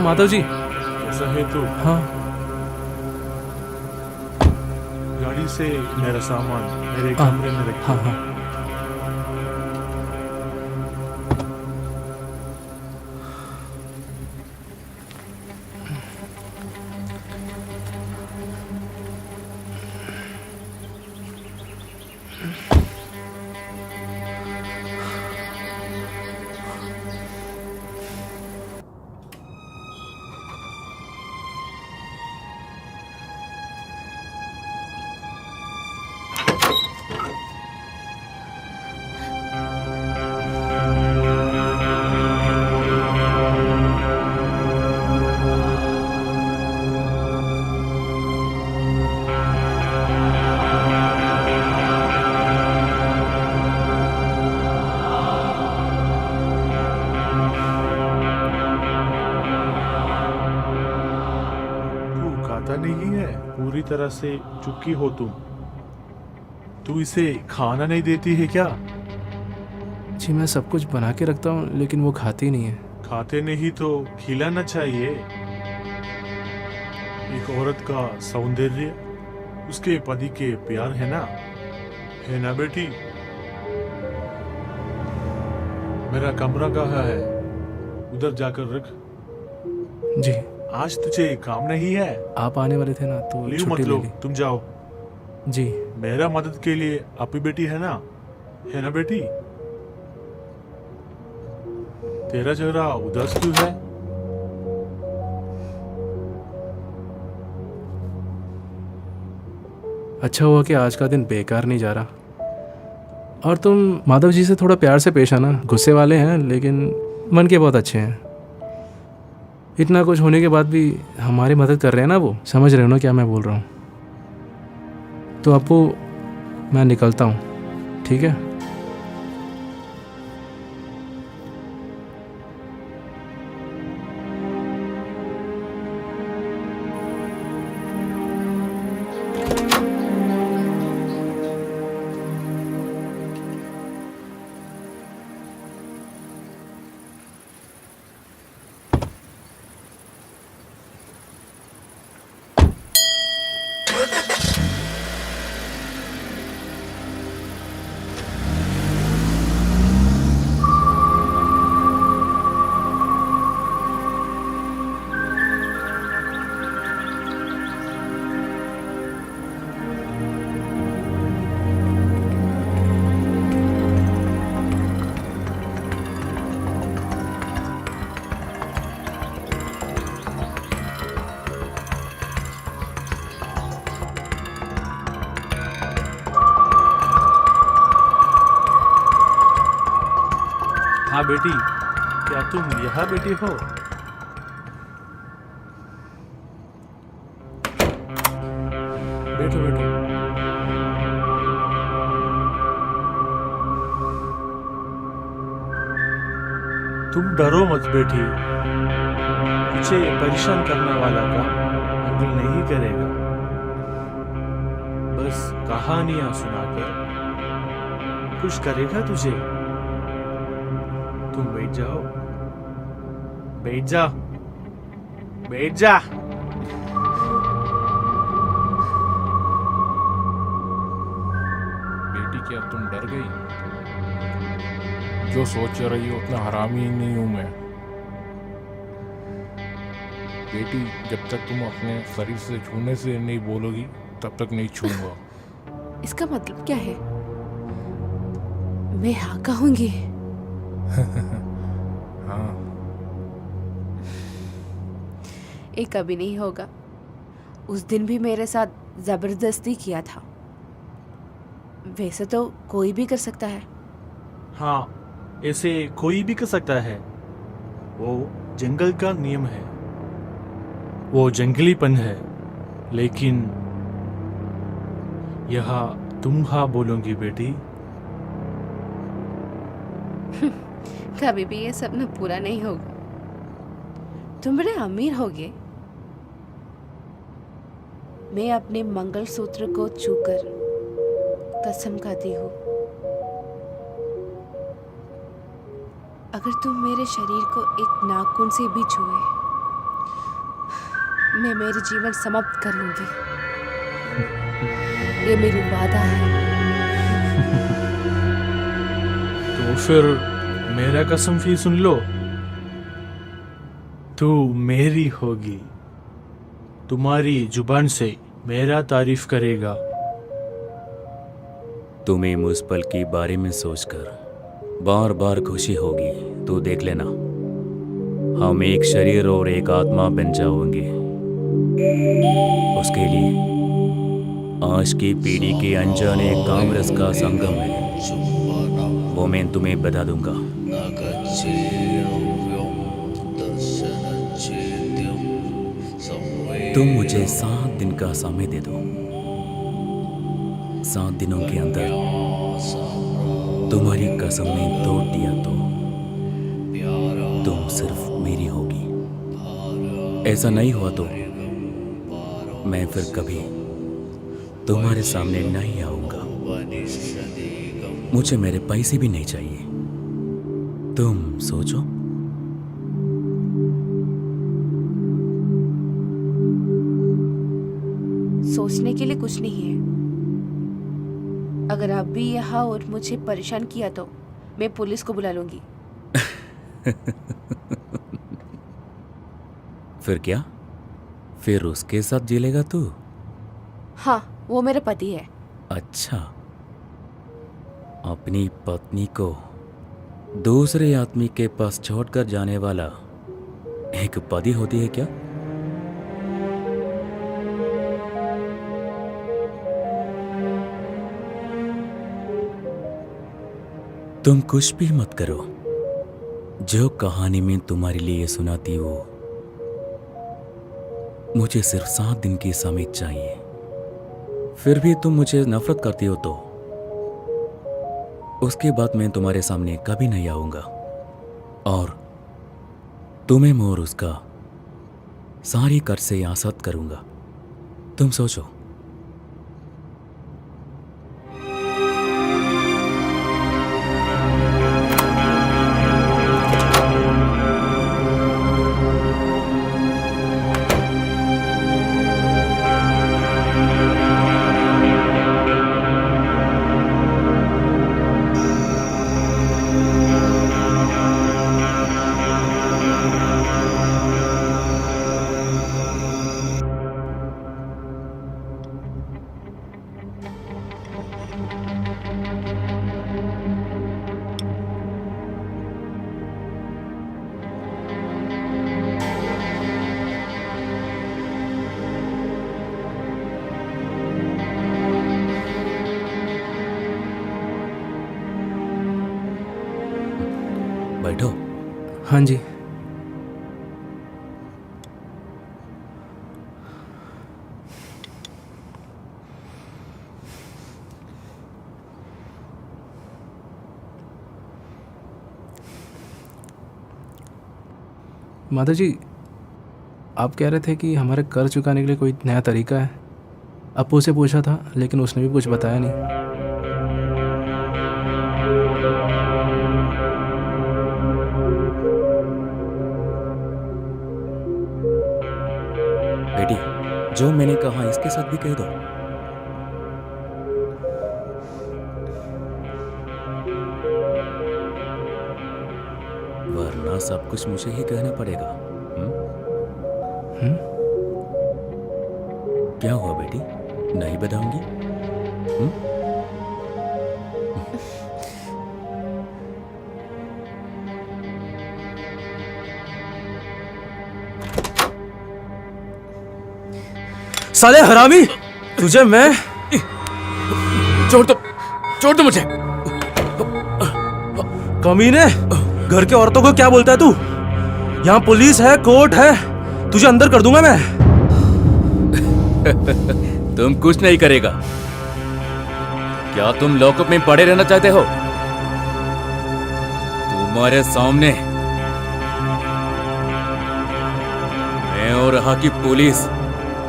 माधव जी। कैसा है तू? हाँ गाड़ी से मेरा सामान मेरे हाँ कमरे में रख। हाँ हाँ। तू खाता नहीं है, पूरी तरह से चुकी हो तुम। तू इसे खाना नहीं देती है क्या? जी मैं सब कुछ बना के रखता हूँ लेकिन वो खाती नहीं है। खाते नहीं तो खिलाना चाहिए। एक औरत का सौंदर्य उसके पति के प्यार है ना बेटी? मेरा कमरा कहाँ है? उधर जाकर रख। जी आज तुझे काम नहीं है? आप आने वाले थे ना तो लीव मत छुट्टी ले लो, ली। तुम जाओ। जी मेरा मदद के लिए अपनी बेटी है ना बेटी? तेरा चेहरा उदास क्यों है? अच्छा हुआ कि आज का दिन बेकार नहीं जा रहा। और तुम माधव जी से थोड़ा प्यार से पेश आना। गुस्से वाले हैं लेकिन मन के बहुत अच्छे हैं। इतना कुछ होने के बाद भी हमारी मदद कर रहे हैं ना। वो समझ रहे हो ना क्या मैं बोल रहा हूँ? तो अपू मैं निकलता हूँ, ठीक है? हाँ बेटी, क्या तुम यहाँ बेटी हो? बैठो बैठो। तुम डरो मत बेटी, तुझे परेशान करने वाला काम अंकल नहीं करेगा। बस कहानियां सुनाकर खुश करेगा तुझे। तुम बैठ जाओ, बैठ जा, बैठ जा। बेटी क्या तुम डर गई? जो सोच रही हो उतना हरामी नहीं हूं मैं। बेटी जब तक तुम अपने शरीर से छूने से नहीं बोलोगी तब तक नहीं छूंगा। इसका मतलब क्या है? मैं हाँ कहूंगी? हाँ ये कभी नहीं होगा। उस दिन भी मेरे साथ जबरदस्ती किया था। वैसे तो कोई भी कर सकता है। हाँ, ऐसे कोई भी कर सकता है। वो जंगल का नियम है, वो जंगलीपन है। लेकिन यहाँ तुम हाँ बोलोगी बेटी? कभी भी ये सपना पूरा नहीं होगा। तुम बड़े अमीर होगे। मैं अपने मंगलसूत्र को छूकर कसम खाती हूँ, अगर तुम मेरे शरीर को एक नाखून से भी छुए मैं मेरी जीवन समाप्त कर लूंगी। ये मेरी वादा है। तो फिर मेरा कसम भी सुन लो, तू मेरी होगी। तुम्हारी जुबान से मेरा तारीफ करेगा। तुम्हें मुझ पल के बारे में सोचकर बार बार खुशी होगी। तू देख लेना, हम एक शरीर और एक आत्मा बन जाओगे। उसके लिए आज की पीढ़ी के अनजाने कामरस का संगम है, वो मैं तुम्हें बता दूंगा। तुम मुझे 7 दिन का समय दे दो। 7 दिनों के अंदर तुम्हारी कसम ने तोड़ दिया तो तुम सिर्फ मेरी होगी। ऐसा नहीं हुआ तो मैं फिर कभी तुम्हारे सामने नहीं आऊंगा। मुझे मेरे पैसे भी नहीं चाहिए। तुम सोचो। सोचने के लिए कुछ नहीं है। अगर आप भी यहाँ और मुझे परेशान किया तो मैं पुलिस को बुला लूंगी। फिर क्या? फिर उसके साथ जिलेगा तू? हाँ, वो मेरा पति है। अच्छा, अपनी पत्नी को दूसरे आदमी के पास छोड़कर जाने वाला एक पति होती है क्या? तुम कुछ भी मत करो। जो कहानी में तुम्हारे लिए सुनाती हो, मुझे सिर्फ 7 दिन की समय चाहिए। फिर भी तुम मुझे नफरत करती हो तो उसके बाद मैं तुम्हारे सामने कभी नहीं आऊंगा और तुम्हें मोर उसका सारी कर से आजाद करूंगा। तुम सोचो। बैठो। हाँ जी। माता जी, आप कह रहे थे कि हमारे कर्ज चुकाने के लिए कोई नया तरीका है। अपू से पूछा था लेकिन उसने भी कुछ बताया नहीं। बेटी, जो मैंने कहा इसके साथ भी कह दो। वरना सब कुछ मुझे ही कहना पड़ेगा। क्या हुआ बेटी, नहीं बताऊंगी? साले हरामी, तुझे मैं छोड़ दो मुझे। कमीने, घर के औरतों को क्या बोलता है तू? यहाँ पुलिस है, कोर्ट है, तुझे अंदर कर दूंगा मैं। तुम कुछ नहीं करेगा। क्या तुम लॉकअप में पड़े रहना चाहते हो? तुम्हारे सामने मैं और यहाँ की पुलिस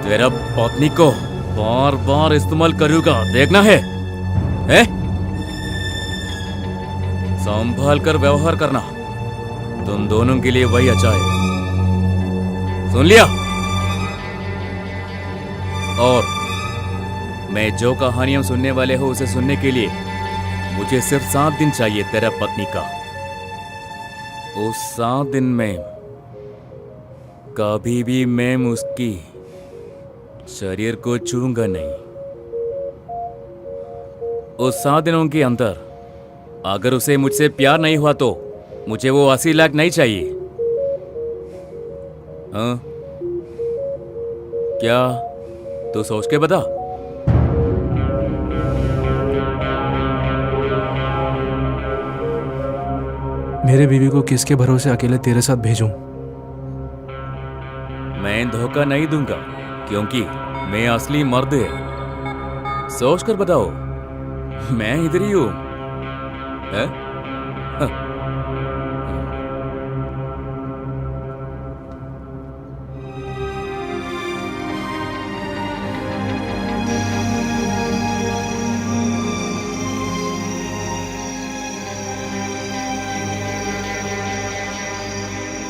तेरा पत्नी को बार बार इस्तेमाल करूंगा, देखना है? संभाल कर व्यवहार करना। तुम दोनों के लिए वही अच्छा है। सुन लिया? और मैं जो कहानियां सुनने वाले हो उसे सुनने के लिए मुझे सिर्फ 7 दिन चाहिए तेरा पत्नी का। उस 7 दिन में कभी भी मैं उसकी शरीर को छूंगा नहीं। उस 7 दिनों के अंदर अगर उसे मुझसे प्यार नहीं हुआ तो मुझे वो 80 लाख नहीं चाहिए। हाँ? क्या तू सोच के बता। मेरे बीवी को किसके भरोसे अकेले तेरे साथ भेजूं? मैं धोखा नहीं दूंगा क्योंकि मैं असली मर्द है। सोच कर बताओ, मैं इधर ही हूं। हैं? हाँ।